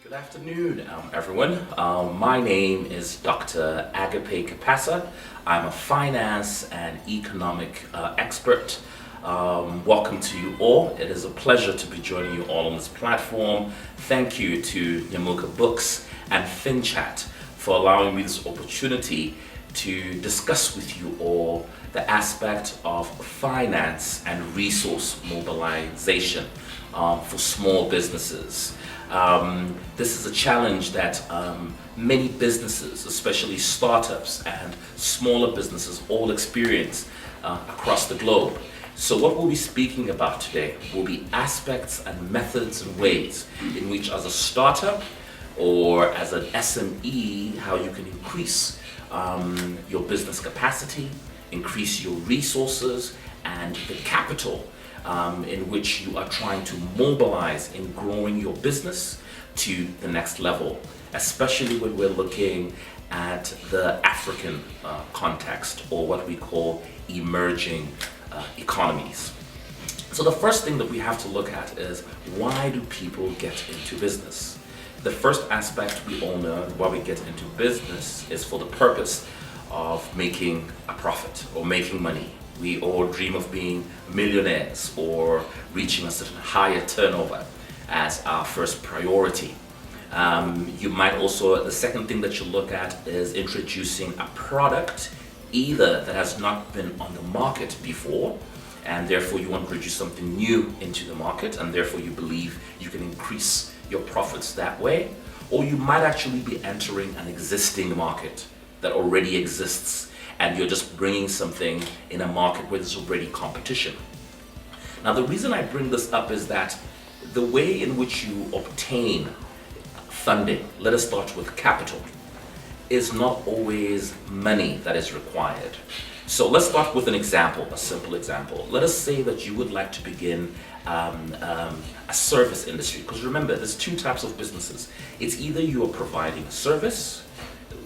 Good afternoon, everyone. My name is Dr. Agape Kapasa. I'm a finance and economic expert. Welcome to you all. It is a pleasure to be joining you all on this platform. Thank you to Nyamukabooks and FinChat for allowing me this opportunity to discuss with you all the aspect of finance and resource mobilization for small businesses. This is a challenge that many businesses, especially startups and smaller businesses, all experience across the globe. So what we'll be speaking about today will be aspects and methods and ways in which, as a startup or as an SME, how you can increase your business capacity, increase your resources and the capital in which you are trying to mobilize in growing your business to the next level, especially when we're looking at the African context, or what we call emerging economies. So the first thing that we have to look at is, why do people get into business? The first aspect we all know why we get into business is for the purpose of making a profit or making money. We all dream of being millionaires or reaching a certain higher turnover as our first priority. You might also, the second thing that you look at is introducing a product either that has not been on the market before, and therefore you want to introduce something new into the market, and therefore you believe you can increase your profits that way. Or you might actually be entering an existing market that already exists, and you're just bringing something in a market where there's already competition. Now, the reason I bring this up is that the way in which you obtain funding, let us start with capital, is not always money that is required. So let's start with an example, a simple example. Let us say that you would like to begin a service industry, because remember, there's two types of businesses. It's either you are providing a service,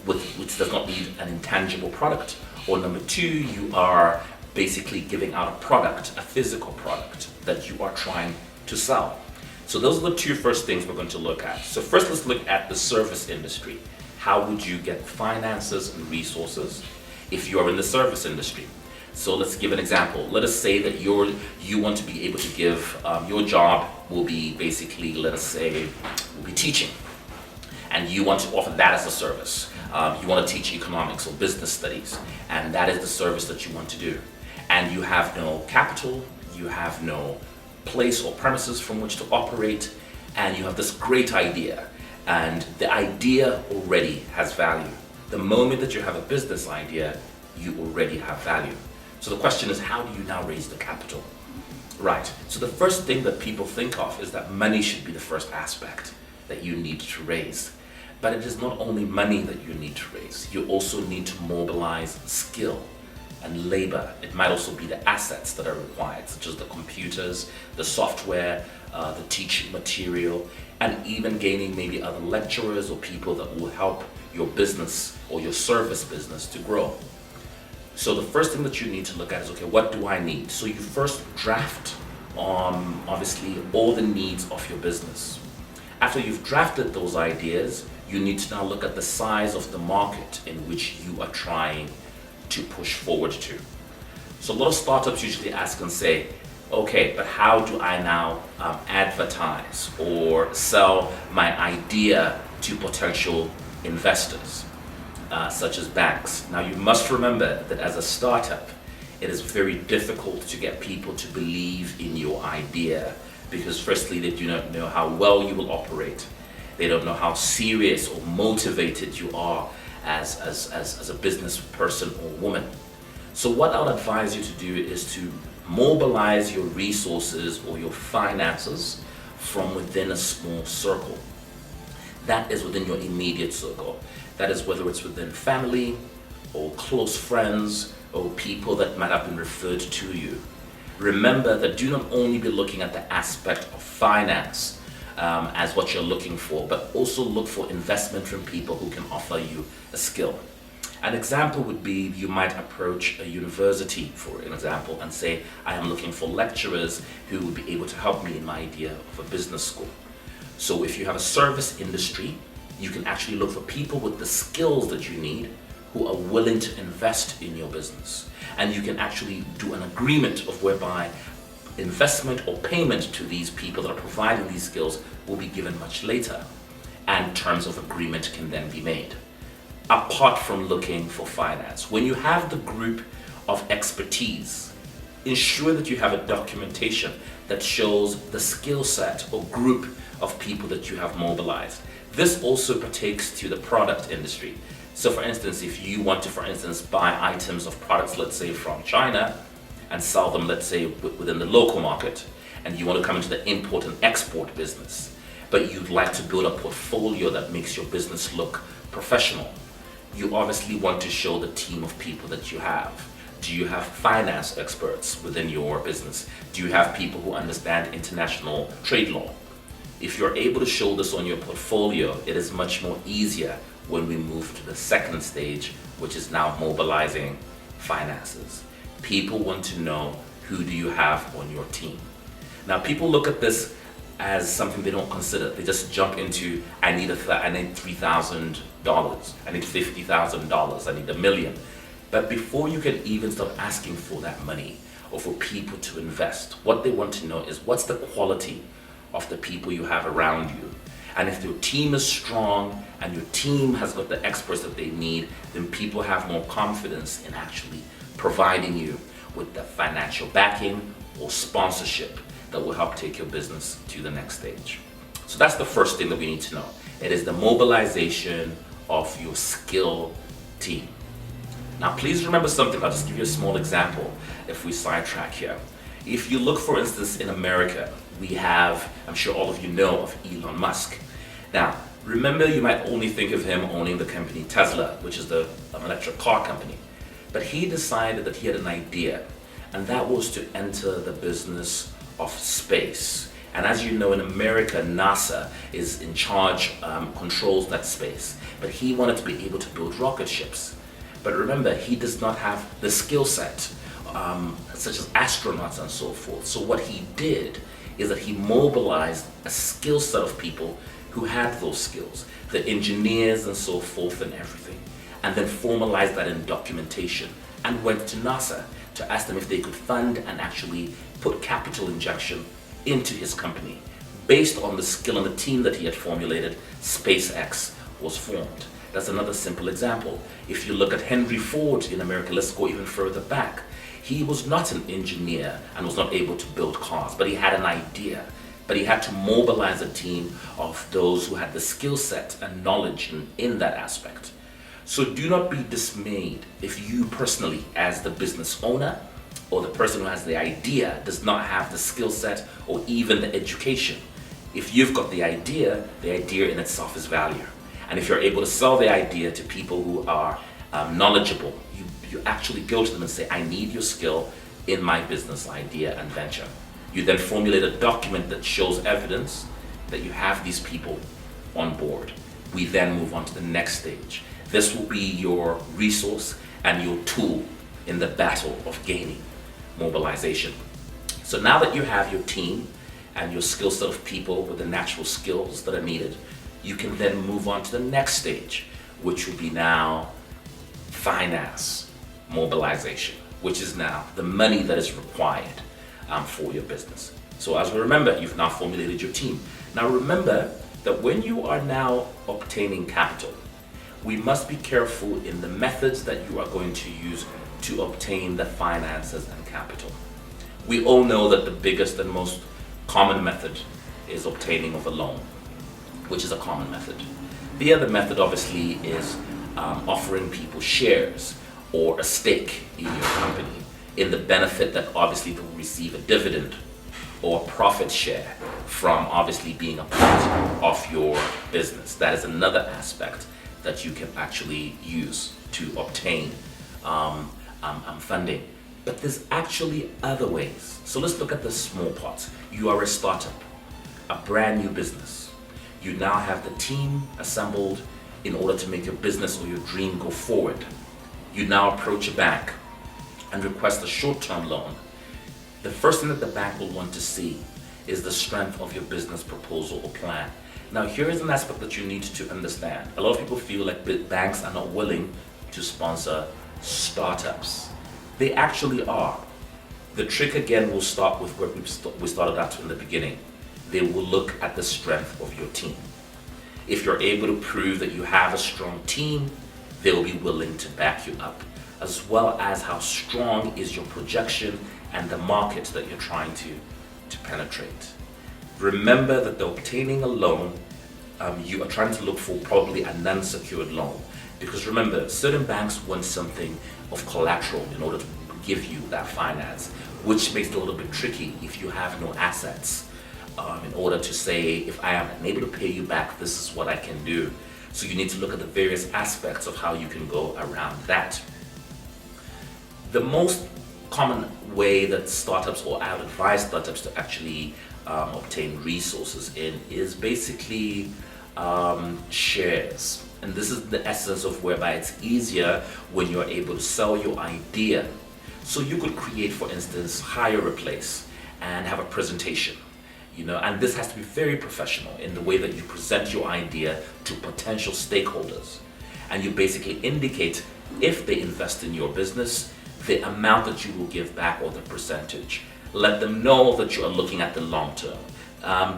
which does not need an intangible product, or number two, you are basically giving out a product, a physical product that you are trying to sell. So those are the two first things we're going to look at. So first, let's look at the service industry. How would you get finances and resources if you are in the service industry? So let's give an example. Let us say that you want to be able to give, your job will be basically, let us say, will be teaching. And you want to offer that as a service. You want to teach economics or business studies, and that is the service that you want to do. And you have no capital, you have no place or premises from which to operate, and you have this great idea. And the idea already has value. The moment that you have a business idea, you already have value. So the question is, how do you now raise the capital? Right, so the first thing that people think of is that money should be the first aspect that you need to raise. But it is not only money that you need to raise. You also need to mobilize skill and labor. It might also be the assets that are required, such as the computers, the software, the teaching material, and even gaining maybe other lecturers or people that will help your business or your service business to grow. So the first thing that you need to look at is, okay, what do I need? So you first draft obviously all the needs of your business. After you've drafted those ideas, you need to now look at the size of the market in which you are trying to push forward to. So a lot of startups usually ask and say, okay, but how do I now advertise or sell my idea to potential investors, such as banks? Now, you must remember that as a startup, it is very difficult to get people to believe in your idea, because firstly, they do not know how well you will operate. They don't know how serious or motivated you are as a business person or woman. So what I would advise you to do is to mobilize your resources or your finances from within a small circle. That is within your immediate circle. That is whether it's within family or close friends or people that might have been referred to you. Remember that do not only be looking at the aspect of finance as what you're looking for, but also look for investment from people who can offer you a skill. An example would be, you might approach a university, for an example, and say, I am looking for lecturers who would be able to help me in my idea of a business school. So if you have a service industry, you can actually look for people with the skills that you need who are willing to invest in your business. And you can actually do an agreement of whereby investment or payment to these people that are providing these skills will be given much later, and terms of agreement can then be made. Apart from looking for finance, when you have the group of expertise, ensure that you have a documentation that shows the skill set or group of people that you have mobilized. This also partakes to the product industry. So for instance, if you want to, for instance, buy items of products, let's say from China, and sell them, let's say, within the local market, and you want to come into the import and export business, but you'd like to build a portfolio that makes your business look professional, you obviously want to show the team of people that you have. Do you have finance experts within your business? Do you have people who understand international trade law? If you're able to show this on your portfolio, it is much more easier when we move to the second stage, which is now mobilizing finances. People want to know, who do you have on your team? Now, people look at this as something they don't consider. They just jump into, I need $3,000, I need $50,000, I need $1 million. But before you can even start asking for that money or for people to invest, what they want to know is, what's the quality of the people you have around you? And if your team is strong and your team has got the experts that they need, then people have more confidence in actually providing you with the financial backing or sponsorship that will help take your business to the next stage. So that's the first thing that we need to know. It is the mobilization of your skill team. Now, please remember something. I'll just give you a small example if we sidetrack here. If you look, for instance, in America, we have, I'm sure all of you know of Elon Musk. Now, remember, you might only think of him owning the company Tesla, which is the electric car company. But he decided that he had an idea, and that was to enter the business of space. And as you know, in America, NASA is in charge, controls that space. But he wanted to be able to build rocket ships. But remember, he does not have the skill set, such as astronauts and so forth. So what he did is that he mobilized a skill set of people who had those skills, the engineers and so forth and everything, and then formalized that in documentation and went to NASA to ask them if they could fund and actually put capital injection into his company. Based on the skill and the team that he had formulated, SpaceX was formed. That's another simple example. If you look at Henry Ford in America, let's go even further back. He was not an engineer and was not able to build cars, but he had an idea. But he had to mobilize a team of those who had the skill set and knowledge in that aspect. So do not be dismayed if you personally, as the business owner or the person who has the idea, does not have the skill set or even the education. If you've got the idea in itself is value. And if you're able to sell the idea to people who are knowledgeable, you actually go to them and say, I need your skill in my business idea and venture. You then formulate a document that shows evidence that you have these people on board. We then move on to the next stage. This will be your resource and your tool in the battle of gaining mobilization. So now that you have your team and your skill set of people with the natural skills that are needed, you can then move on to the next stage, which will be now finance mobilization, which is now the money that is required for your business. So as we remember, you've now formulated your team. Now remember that when you are now obtaining capital, we must be careful in the methods that you are going to use to obtain the finances and capital. We all know that the biggest and most common method is obtaining of a loan, which is a common method. The other method obviously is offering people shares or a stake in your company in the benefit that obviously they will receive a dividend or a profit share from obviously being a part of your business. That is another aspect that you can actually use to obtain funding. But there's actually other ways. So let's look at the small parts. You are a startup, a brand new business. You now have the team assembled in order to make your business or your dream go forward. You now approach a bank and request a short-term loan. The first thing that the bank will want to see is the strength of your business proposal or plan. Now, here is an aspect that you need to understand. A lot of people feel like banks are not willing to sponsor startups. They actually are. The trick again will start with where we started at in the beginning. They will look at the strength of your team. If you're able to prove that you have a strong team, they will be willing to back you up, as well as how strong is your projection and the market that you're trying to penetrate. Remember that the obtaining a loan, you are trying to look for probably a non-secured loan, because remember, certain banks want something of collateral in order to give you that finance, which makes it a little bit tricky if you have no assets. In order to say, if I am unable to pay you back, this is what I can do. So you need to look at the various aspects of how you can go around that. The most common way that startups, or I would advise startups to actually obtain resources in, is basically shares. And this is the essence of whereby it's easier when you're able to sell your idea. So you could create, for instance, hire a place and have a presentation, and this has to be very professional in the way that you present your idea to potential stakeholders. And you basically indicate, if they invest in your business, the amount that you will give back, or the percentage. Let them know that you are looking at the long term.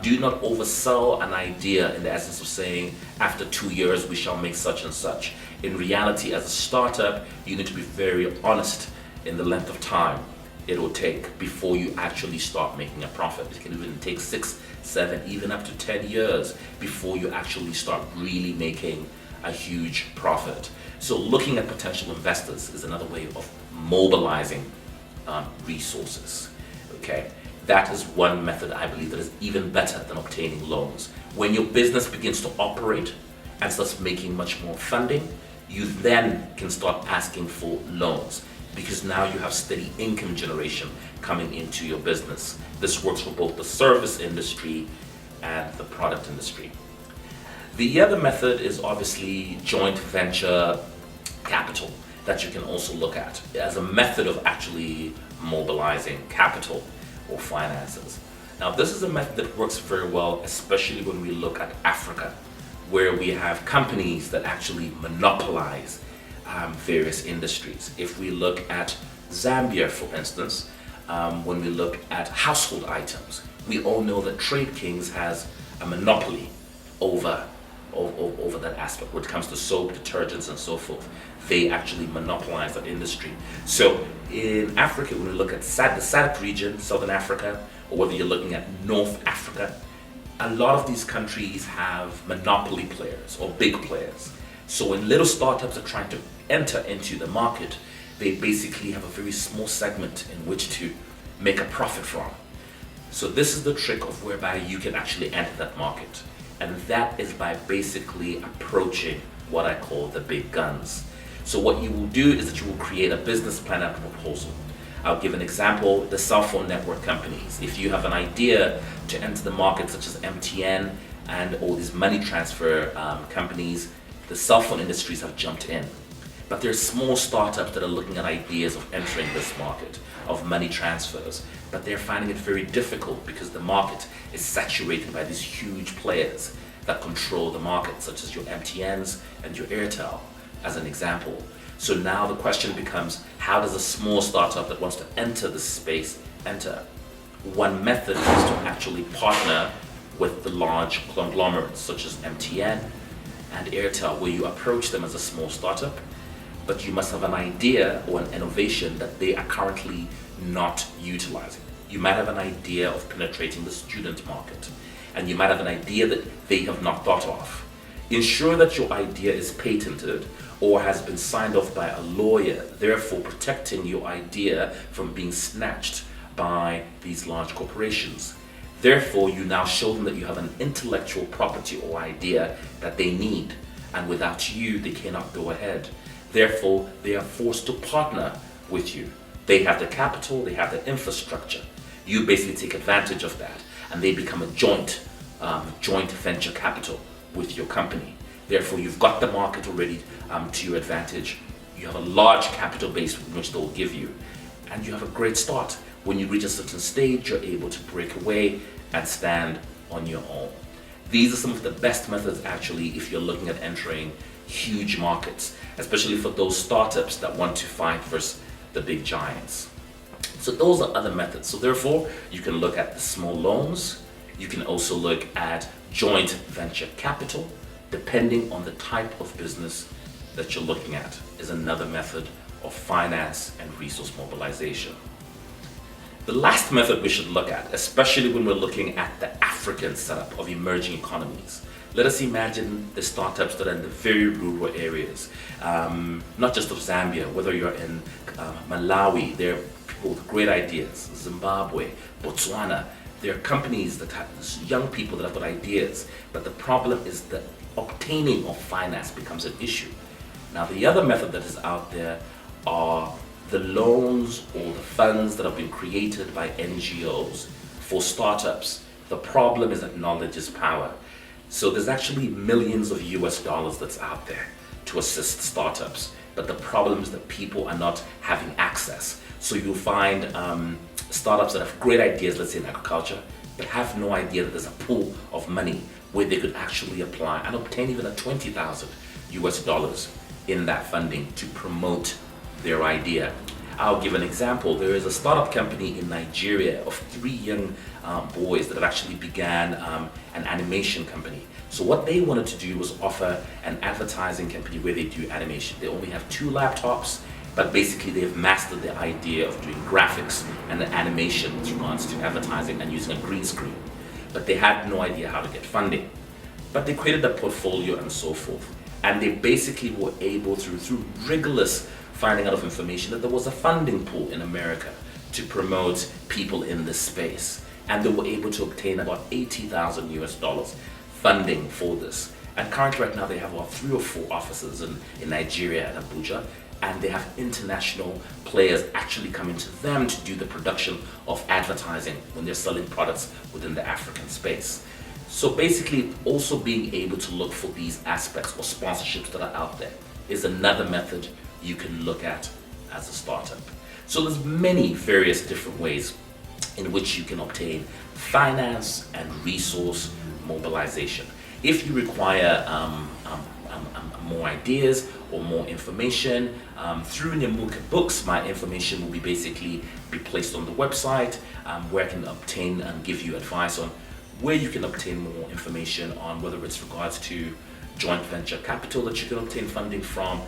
Do not oversell an idea in the essence of saying, after 2 years we shall make such and such. In reality, as a startup, you need to be very honest in the length of time it will take before you actually start making a profit. It can even take 6, 7, even up to 10 years before you actually start really making a huge profit. So looking at potential investors is another way of mobilizing resources. Okay, that is one method I believe that is even better than obtaining loans. When your business begins to operate and starts making much more funding, you then can start asking for loans, because now you have steady income generation coming into your business. This works for both the service industry and the product industry. The other method is obviously joint venture capital, that you can also look at as a method of actually mobilizing capital or finances. Now, this is a method that works very well, especially when we look at Africa, where we have companies that actually monopolize various industries. If we look at Zambia, for instance, when we look at household items, we all know that Trade Kings has a monopoly over that aspect. When it comes to soap, detergents, and so forth, they actually monopolize that industry. So in Africa, when we look at the SADC region, Southern Africa, or whether you're looking at North Africa, a lot of these countries have monopoly players or big players. So when little startups are trying to enter into the market, they basically have a very small segment in which to make a profit from. So this is the trick of whereby you can actually enter that market. And that is by basically approaching what I call the big guns. So what you will do is that you will create a business plan and proposal. I'll give an example, the cell phone network companies. If you have an idea to enter the market, such as MTN and all these money transfer companies, the cell phone industries have jumped in. But there's small startups that are looking at ideas of entering this market of money transfers, but they're finding it very difficult because the market is saturated by these huge players that control the market, such as your MTNs and your Airtel, as an example. So now the question becomes, how does a small startup that wants to enter this space enter? One method is to actually partner with the large conglomerates such as MTN and Airtel, where you approach them as a small startup, but you must have an idea or an innovation that they are currently not utilizing. You might have an idea of penetrating the student market, and you might have an idea that they have not thought of. Ensure that your idea is patented or has been signed off by a lawyer, therefore protecting your idea from being snatched by these large corporations. Therefore, you now show them that you have an intellectual property or idea that they need, and without you, they cannot go ahead. Therefore, they are forced to partner with you. They have the capital, they have the infrastructure. You basically take advantage of that, and they become a joint venture capital with your company. Therefore, you've got the market already to your advantage. You have a large capital base which they'll give you, and you have a great start. When you reach a certain stage, you're able to break away and stand on your own. These are some of the best methods actually if you're looking at entering huge markets, especially for those startups that want to fight versus the big giants. So those are other methods. So therefore, you can look at the small loans. You can also look at joint venture capital, depending on the type of business that you're looking at, is another method of finance and resource mobilization. The last method we should look at, especially when we're looking at the African setup of emerging economies. Let us imagine the startups that are in the very rural areas, not just of Zambia, whether you're in Malawi, there are people with great ideas, Zimbabwe, Botswana. There are companies that have young people that have got ideas, but the problem is that obtaining of finance becomes an issue. Now, the other method that is out there are the loans or the funds that have been created by NGOs for startups. The problem is that knowledge is power. So there's actually millions of US dollars that's out there to assist startups, but the problem is that people are not having access. So you'll find startups that have great ideas, let's say in agriculture, but have no idea that there's a pool of money where they could actually apply and obtain even a 20,000 US dollars in that funding to promote their idea. I'll give an example. There is a startup company in Nigeria of 3 young boys that have actually began an animation company. So what they wanted to do was offer an advertising company where they do animation. They only have 2 laptops, but basically they've mastered the idea of doing graphics and the animation with regards to advertising and using a green screen. But they had no idea how to get funding. But they created a portfolio and so forth. And they basically were able through rigorous finding out of information that there was a funding pool in America to promote people in this space. And they were able to obtain about 80,000 US dollars funding for this. And currently right now they have about 3 or 4 offices in Nigeria and Abuja, and they have international players actually coming to them to do the production of advertising when they're selling products within the African space. So basically also being able to look for these aspects or sponsorships that are out there is another method you can look at as a startup. So there's many various different ways in which you can obtain finance and resource mobilization. If you require more ideas or more information, through Nyamukabooks, my information will be placed on the website where I can obtain and give you advice on where you can obtain more information on whether it's regards to joint venture capital that you can obtain funding from,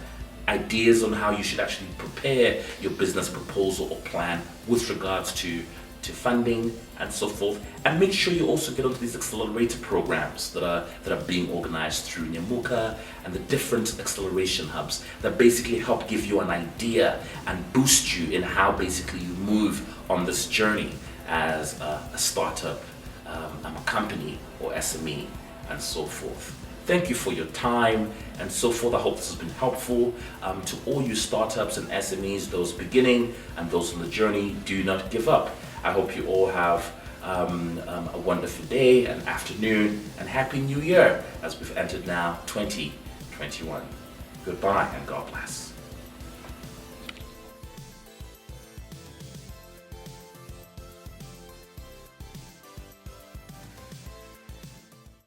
ideas on how you should actually prepare your business proposal or plan with regards to funding and so forth. And make sure you also get onto these accelerator programs that are being organized through Nyamuka and the different acceleration hubs that basically help give you an idea and boost you in how basically you move on this journey as a startup, a company or SME and so forth. Thank you for your time and so forth. I hope this has been helpful to all you startups and SMEs, those beginning and those on the journey. Do not give up. I hope you all have a wonderful day and afternoon and Happy New Year as we've entered now 2021. Goodbye and God bless.